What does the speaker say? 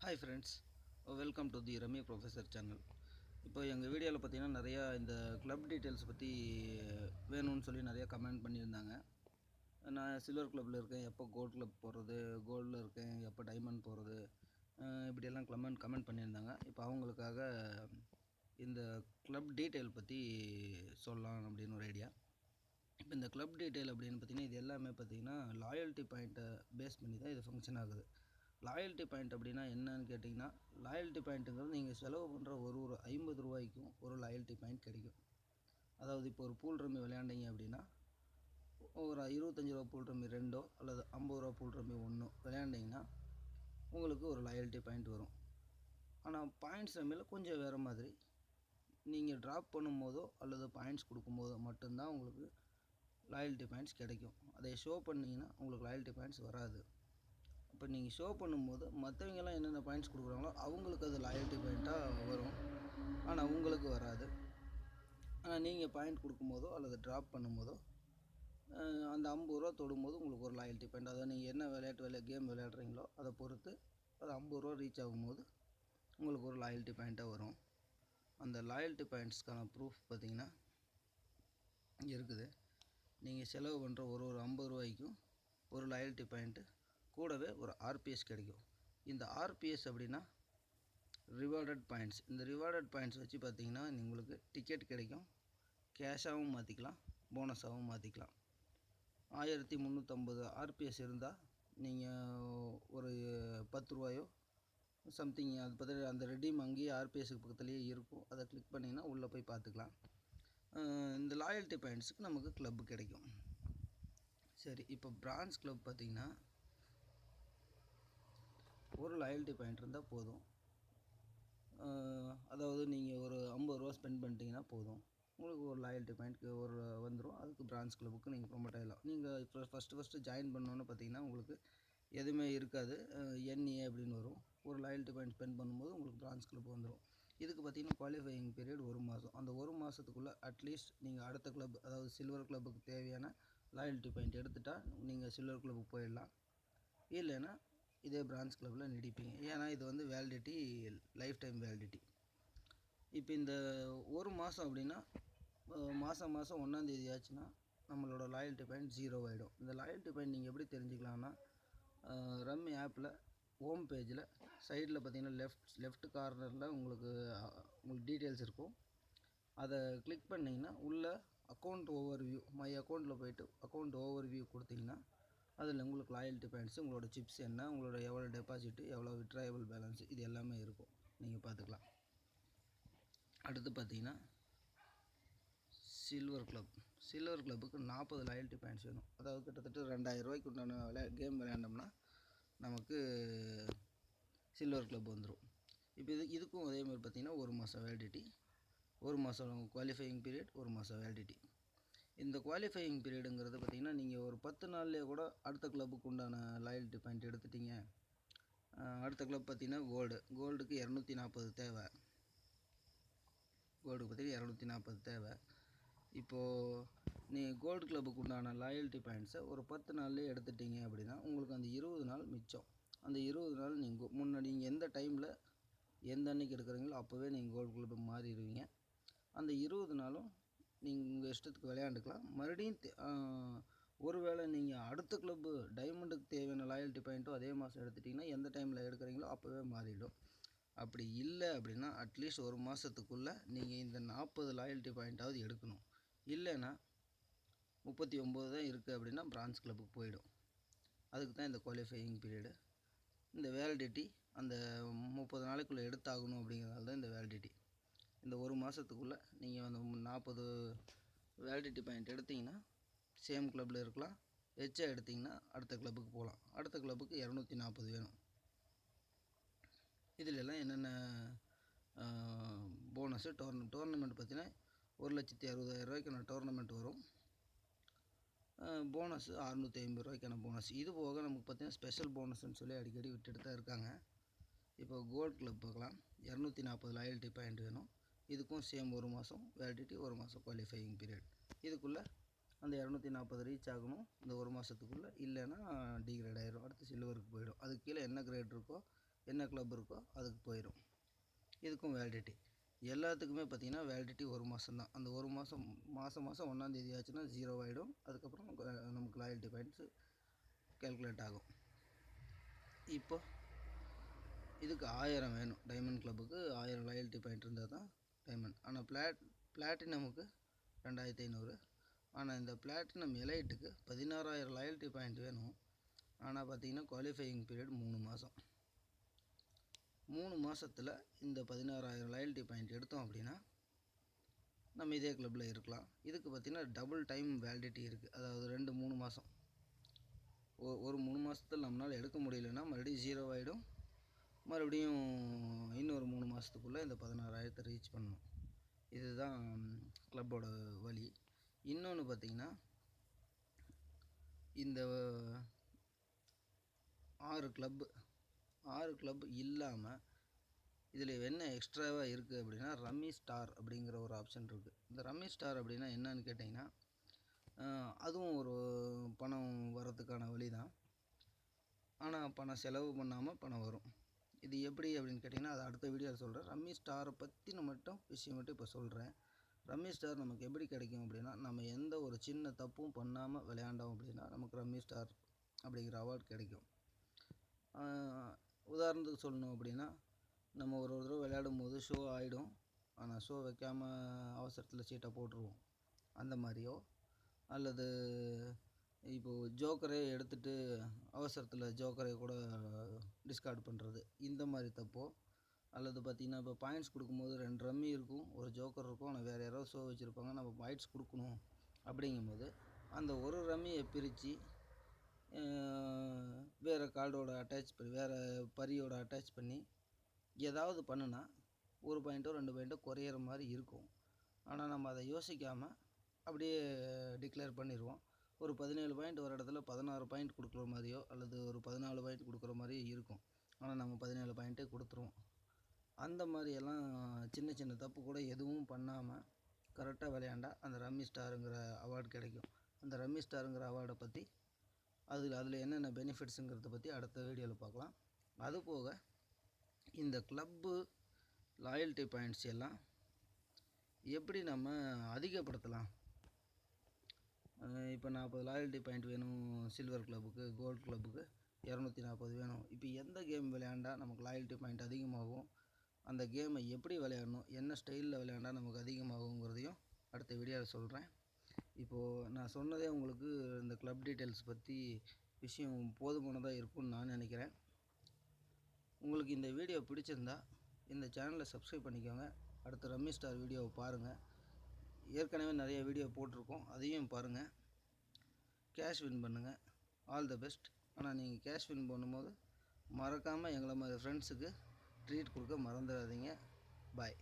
Hi friends, welcome to the rummy professor channel. இப்போ எங்கள் வீடியோவில் பார்த்தீங்கன்னா நிறையா இந்த க்ளப் டீட்டெயில்ஸ் பற்றி வேணும்னு சொல்லி நிறையா கமெண்ட் பண்ணியிருந்தாங்க. நான் சில்வர் க்ளப்பில் இருக்கேன், எப்போ கோல்டு க்ளப் போகிறது, கோல்டில் இருக்கேன், எப்போ டைமண்ட் போகிறது, இப்படியெல்லாம் கமெண்ட் பண்ணியிருந்தாங்க. இப்போ அவங்களுக்காக இந்த க்ளப் டீட்டெயில் பற்றி சொல்லலாம் அப்படின்னு ஒரு ஐடியா. இப்போ இந்த க்ளப் டீட்டெயில் அப்படின்னு பார்த்திங்கன்னா இது எல்லாமே பார்த்திங்கன்னா லாயல்ட்டி பாயிண்ட்டை பேஸ் பண்ணி தான் இது ஃபங்க்ஷன் ஆகுது. லாயல்ட்டி பாயிண்ட் அப்படின்னா என்னன்னு கேட்டிங்கன்னா, லாயல்ட்டி பாயிண்ட்டுங்கிறது நீங்கள் செலவு பண்ணுற ஒரு 50 ரூபாய்க்கும் ஒரு லாயல்ட்டி பாயிண்ட் கிடைக்கும். அதாவது இப்போ ஒரு பூல் ரம்மி விளையாண்டிங்க அப்படின்னா ஒரு 25 ரூபா பூல் ரம்மி 2 அல்லது 50 ரூபா பூல் ரம்மி 1 விளையாண்டிங்கன்னா உங்களுக்கு ஒரு லாயல்ட்டி பாயிண்ட் வரும். ஆனால் பாயிண்ட்ஸ் ரம்மியில் கொஞ்சம் வேறு மாதிரி. நீங்கள் ட்ராப் பண்ணும்போதோ அல்லது பாயிண்ட்ஸ் கொடுக்கும்போதோ மட்டும்தான் உங்களுக்கு லாயல்ட்டி பாயிண்ட்ஸ் கிடைக்கும். அதை ஷோ பண்ணிங்கன்னா உங்களுக்கு லாயல்ட்டி பாயிண்ட்ஸ் வராது. இப்போ நீங்கள் ஷோ பண்ணும்போது மற்றவங்கெல்லாம் என்னென்ன பாயிண்ட்ஸ் கொடுக்குறாங்களோ அவங்களுக்கு அது லாயல்ட்டி பாயிண்ட்டாக வரும், ஆனால் உங்களுக்கு வராது. ஆனால் நீங்கள் பாயிண்ட் கொடுக்கும்போதோ அல்லது ட்ராப் பண்ணும்போதோ அந்த 50 ரூபா தொடும்போது உங்களுக்கு ஒரு லாயல்ட்டி பாயிண்ட், அதாவது நீங்கள் என்ன கேம் விளையாடுறீங்களோ அதை பொறுத்து அது 50 ரூபா ரீச் ஆகும்போது உங்களுக்கு ஒரு லாயல்ட்டி பாயிண்ட்டாக வரும். அந்த லாயல்ட்டி பாயிண்ட்ஸ்க்கான ப்ரூஃப் பார்த்திங்கன்னா இருக்குது. நீங்கள் செலவு பண்ணுற ஒரு 50 ரூபாய்க்கும் ஒரு லாயல்ட்டி பாயிண்ட்டு கூடவே ஒரு ஆர்பிஎஸ் கிடைக்கும். இந்த ஆர்பிஎஸ் அப்படின்னா ரிவார்டட் பாயிண்ட்ஸ். இந்த ரிவார்டட் பாயிண்ட்ஸ் வச்சு பார்த்திங்கன்னா உங்களுக்கு டிக்கெட் கிடைக்கும், கேஷாகவும் மாற்றிக்கலாம், போனஸாகவும் மாற்றிக்கலாம். 1350 ஆர்பிஎஸ் இருந்தால் நீங்கள் ஒரு 10 ரூபாயோ சம்திங் அது பற்றி அந்த ரெடீம் அங்கேயே ஆர்பிஎஸ்க்கு பக்கத்துலேயே இருக்கும். அதை கிளிக் பண்ணிங்கன்னா உள்ளே போய் பார்த்துக்கலாம். இந்த லாயல்ட்டி பாயிண்ட்ஸுக்கு நமக்கு கிளப் கிடைக்கும். சரி, இப்போ பிரான்ச் கிளப் பார்த்திங்கன்னா ஒரு லாயல்ட்டி பாயிண்ட் இருந்தால் போதும். அதாவது நீங்கள் ஒரு 50 ரூபா ஸ்பெண்ட் பண்ணிட்டீங்கன்னா போதும், உங்களுக்கு ஒரு லாயல்ட்டி பாயிண்ட் ஒரு வந்துடும். அதுக்கு பிரான்ச் கிளப்புக்கு நீங்கள் ப்ரொமோட் ஆகிடலாம். நீங்கள் இப்போ ஃபஸ்ட்டு ஜாயின் பண்ணோன்னு பார்த்தீங்கன்னா உங்களுக்கு எதுவுமே இருக்காது, என்ஏ அப்படின்னு வரும். ஒரு லாயல்ட்டி பாயிண்ட் ஸ்பெண்ட் பண்ணும்போது உங்களுக்கு பிரான்ச் கிளப் வந்துடும். இதுக்கு பார்த்தீங்கன்னா குவாலிஃபையிங் பீரியட் 1 மாதம். அந்த 1 மாதத்துக்குள்ளே அட்லீஸ்ட் நீங்கள் அடுத்த கிளப், அதாவது சில்வர் கிளப்புக்கு தேவையான லாயல்ட்டி பாயிண்ட் எடுத்துட்டால் நீங்கள் சில்வர் கிளப்புக்கு போயிடலாம். இல்லைன்னா இதே பிரான்ச் கிளப்பில் நீடிப்பீங்க. ஏன்னா இது வந்து வேலிடிட்டி லைஃப் டைம் வேலிடிட்டி. இப்போ இந்த 1 மாதம் அப்படின்னா மாதம் 1ஆந்தேதி ஆச்சுன்னா நம்மளோட லாயல்ட்டி பாயிண்ட் 0 ஆகிடும். இந்த லாயல்ட்டி பாயிண்ட் நீங்கள் எப்படி தெரிஞ்சுக்கலாம்னா, ரம்மி ஆப்பில் ஹோம் பேஜில் சைடில் பார்த்தீங்கன்னா லெஃப்ட் கார்னரில் உங்களுக்கு டீட்டெயில்ஸ் இருக்கும். அதை கிளிக் பண்ணிங்கன்னா உள்ள அக்கௌண்ட் ஓவர்வியூ, மை அக்கௌண்ட்டில் போய்ட்டு அக்கௌண்ட் ஓவர்வியூ கொடுத்தீங்கன்னா அதில் உங்களுக்கு லாயல்ட்டி பாயிண்ட்ஸு, உங்களோட சிப்ஸ் என்ன, உங்களோட எவ்வளோ டெபாசிட்டு, எவ்வளோ விட்ராயபிள் பேலன்ஸு, இது எல்லாமே இருக்கும், நீங்கள் பார்த்துக்கலாம். அடுத்து பார்த்தீங்கன்னா சில்வர் கிளப்புக்கு 40 லாயல்ட்டி பாயிண்ட்ஸ் வேணும். அதாவது கிட்டத்தட்ட 2000 ரூபாய்க்கு உண்டான கேம் விளையாண்டோம்னா நமக்கு சில்வர் கிளப் வந்துடும். இப்போ இதுக்கும் அதே மாதிரி பார்த்திங்கன்னா 1 மாதம் வேலிடிட்டி, 1 மாதம் குவாலிஃபையிங் பீரியட், 1 மாதம் வேலிடிட்டி. இந்த குவாலிஃபையிங் பீரியடுங்கிறது பார்த்திங்கன்னா நீங்கள் ஒரு 10 நாள்லேயே கூட அடுத்த கிளப்புக்கு உண்டான லாயல்ட்டி பாயிண்ட் எடுத்துட்டிங்க. அடுத்த கிளப் பார்த்திங்கன்னா கோல்டுக்கு 240 தேவை. கோல்டுக்கு பார்த்திங்கன்னா 240 தேவை. இப்போது நீங்கள் கோல்டு கிளப்புக்கு உண்டான லாயல்ட்டி பாயிண்ட்ஸை ஒரு 10 நாள்லேயே எடுத்துட்டிங்க அப்படின்னா உங்களுக்கு அந்த 20 நாள் மிச்சம். அந்த 20 நாள் நீங்கள் முன்னாடி நீங்கள் எந்த டைமில் எந்த அன்னைக்கு எடுக்கிறீங்களோ அப்போவே நீங்கள் கோல்டு கிளப்பு மாறிடுவீங்க. அந்த 20 நாளும் நீங்கள் உங்கள் இஷ்டத்துக்கு விளையாண்டுக்கலாம். மறுபடியும் ஒருவேளை நீங்கள் அடுத்த கிளப்பு டைமண்டுக்கு தேவையான லாயல்ட்டி பாயிண்ட்டும் அதே மாதம் எடுத்துட்டிங்கன்னா எந்த டைமில் எடுக்கிறீங்களோ அப்போவே மாறிடும். அப்படி இல்லை அப்படின்னா அட்லீஸ்ட் 1 மாதத்துக்குள்ளே நீங்கள் இந்த 40 லாயல்ட்டி பாயிண்ட்டாவது எடுக்கணும். இல்லைன்னா 39 தான் இருக்குது அப்படின்னா பிரான்ச் கிளப்புக்கு போயிடும். அதுக்கு தான் இந்த குவாலிஃபையிங் பீரியடு. இந்த வேலிடிட்டி அந்த 30 நாளைக்குள்ளே எடுத்தாகணும் அப்படிங்கிறதால தான் இந்த வேலிடிட்டி. இந்த 1 மாதத்துக்குள்ளே நீங்கள் அந்த 40 வேலிடிட்டி பாயிண்ட் எடுத்திங்கன்னா சேம் கிளப்பில் இருக்கலாம். எச்சா எடுத்திங்கன்னா அடுத்த கிளப்புக்கு போகலாம். அடுத்த கிளப்புக்கு 240 வேணும். இதிலெல்லாம் என்னென்ன போனஸு டோர்னமெண்ட் பார்த்தீங்கன்னா 1,60,000 ரூபாய்க்கான டோர்னமெண்ட் வரும். போனஸு 650 ரூபாய்க்கான போனஸ். இது போக நமக்கு பார்த்தீங்கன்னா ஸ்பெஷல் போனஸ்ன்னு சொல்லி அடிக்கடி விட்டுட்டு தான் இருக்காங்க. இப்போ கோல்டு கிளப் பார்க்கலாம். 240 லாயல்ட்டி பாயிண்ட் வேணும். இதுக்கும் சேம் 1 மாதம் வேலிடிட்டி, 1 மாதம் குவாலிஃபையிங் பீரியட். இதுக்குள்ளே அந்த 240 ரீச் ஆகணும் இந்த 1 மாதத்துக்குள்ளே. இல்லைன்னா டிகிரேட் ஆகிடும், அடுத்து சில்வருக்கு போயிடும். அதுக்கு கீழே என்ன கிரேட் இருக்கோ என்ன கிளப் இருக்கோ அதுக்கு போயிடும். இதுக்கும் வேலிடிட்டி எல்லாத்துக்குமே பார்த்திங்கன்னா வேலிடிட்டி 1 மாதம் தான். அந்த 1 மாதம் மாதம் 1ஆந்தேதி ஆச்சுன்னா 0 ஆகிடும். அதுக்கப்புறம் நமக்கு லாயல்ட்டி பாயிண்ட்ஸு கேல்குலேட் ஆகும். இப்போ இதுக்கு 1000 வேணும். டைமண்ட் கிளப்புக்கு 1000 லாயல்ட்டி பாயிண்ட் இருந்தால் தான் டைமண்ட். ஆனால் பிளாட்டினமுக்கு 2500. ஆனால் இந்த பிளாட்டினம் எலைட்டுக்கு 16,000 லாயல்ட்டி பாயிண்ட் வேணும். ஆனால் பார்த்திங்கன்னா குவாலிஃபையிங் பீரியட் 3 மாதம். 3 மாதத்தில் இந்த 16,000 லாயல்ட்டி பாயிண்ட் எடுத்தோம் அப்படின்னா நம்ம இதே கிளப்பில் இருக்கலாம். இதுக்கு பார்த்திங்கன்னா டபுள் டைம் வேலிடிட்டி இருக்குது. அதாவது 2-3 மாதம். ஒரு 3 மாதத்தில் நம்மளால் எடுக்க முடியலன்னா மறுபடியும் 0 ஆகிடும். மறுபடியும் இன்னொரு 3 மாதத்துக்குள்ளே இந்த 16,000 ரீச் பண்ணணும். இதுதான் கிளப்போட வழி. இன்னொன்று பார்த்திங்கன்னா இந்த 6 கிளப் இல்லாமல் இதில் என்ன எக்ஸ்ட்ராவாக இருக்குது அப்படின்னா ரம்மி ஸ்டார் அப்படிங்கிற ஒரு ஆப்ஷன் இருக்குது. இந்த ரம்மி ஸ்டார் அப்படின்னா என்னன்னு கேட்டிங்கன்னா அதுவும் ஒரு பணம் வரதுக்கான வழி தான். ஆனால் பணம் செலவு பண்ணாமல் பணம் வரும். இது எப்படி அப்படின்னு கேட்டிங்கன்னா அது அடுத்த வீடியோவில் சொல்கிறேன். ரம்மி ஸ்டாரை பற்றின விஷயம் மட்டும் இப்போ சொல்கிறேன். ரம்மி ஸ்டார் நமக்கு எப்படி கிடைக்கும் அப்படின்னா நம்ம எந்த ஒரு சின்ன தப்பும் பண்ணாமல் விளையாண்டோம் அப்படின்னா நமக்கு ரம்மி ஸ்டார் அப்படிங்கிற அவார்டு கிடைக்கும். உதாரணத்துக்கு சொல்லணும் அப்படின்னா நம்ம ஒரு தடவை விளையாடும் போது ஷோ ஆகிடும். ஆனால் ஷோ வைக்காமல் அவசரத்தில் சீட்டை போட்டுருவோம். அந்த மாதிரியோ அல்லது இப்போது ஜோக்கரே எடுத்துகிட்டு அவசரத்தில் ஜோக்கரை கூட டிஸ்கார்ட் பண்ணுறது, இந்த மாதிரி தப்போ அல்லது பார்த்திங்கன்னா இப்போ பாயிண்ட்ஸ் கொடுக்கும்போது 2 ரம்மி இருக்கும், ஒரு ஜோக்கர் இருக்கும். ஆனால் வேறு யாராவது ஷோ வச்சுருப்பாங்க, நம்ம பாயிண்ட்ஸ் கொடுக்கணும். அப்படிங்கும்போது அந்த ஒரு ரம்மியை பிரித்து வேறு கார்டோட அட்டாச் பண்ணி வேறு பரியோட அட்டாச் பண்ணி ஏதாவது பண்ணுனா 1 பாயிண்ட்டோ 2 பாயிண்ட்டோ குறையிற மாதிரி இருக்கும். ஆனால் நம்ம அதை யோசிக்காமல் அப்படியே டிக்ளேர் பண்ணிடுவோம். ஒரு 17 பாயிண்ட் ஒரு இடத்துல 16 பாயிண்ட் கொடுக்குற மாதிரியோ அல்லது ஒரு 14 பாயிண்ட் கொடுக்குற மாதிரியோ இருக்கும். ஆனால் நம்ம 17 பாயிண்ட்டே கொடுத்துருவோம். அந்த மாதிரியெல்லாம் சின்ன சின்ன தப்பு கூட எதுவும் பண்ணாமல் கரெக்டாக விளையாண்டா அந்த ரம்மி ஸ்டாருங்கிற அவார்டு கிடைக்கும். அந்த ரம்மி ஸ்டாருங்கிற அவார்டை பற்றி அதில் என்னென்ன பெனிஃபிட்ஸுங்கிறத பற்றி அடுத்த வீடியோவில் பார்க்கலாம். அதுபோக இந்த கிளப்பு லாயல்ட்டி பாயிண்ட்ஸ் எல்லாம் எப்படி நம்ம அதிகப்படுத்தலாம். இப்போ 40 லாயல்ட்டி பாயிண்ட் வேணும் சில்வர் கிளப்புக்கு, கோல்டு கிளப்புக்கு 240 வேணும். இப்போ எந்த கேம் விளையாண்டா நமக்கு லாயல்ட்டி பாயிண்ட் அதிகமாகும், அந்த கேமை எப்படி விளையாடணும், என்ன ஸ்டைலில் விளையாண்டா நமக்கு அதிகமாகுங்கிறதையும் அடுத்த வீடியோவில் சொல்கிறேன். இப்போது நான் சொன்னதே உங்களுக்கு இந்த கிளப் டீட்டெயில்ஸ் பற்றி விஷயம் போதுமானதாக இருக்கும்னு நான் நினைக்கிறேன். உங்களுக்கு இந்த வீடியோ பிடிச்சிருந்தா இந்த சேனலை சப்ஸ்கிரைப் பண்ணிக்கோங்க. அடுத்த ரம்மி ஸ்டார் வீடியோவை பாருங்கள். ஏற்கனவே நிறைய வீடியோ போட்டிருக்கோம், அதையும் பாருங்கள். கேஷ் வின் பண்ணுங்கள். All the best. ஆனால் நீங்கள் கேஷ் வின் பண்ணும்போது மறக்காமல் எங்களை மாதிரி ஃப்ரெண்ட்ஸுக்கு ட்ரீட் கொடுக்க மறந்துடாதீங்க. பாய்.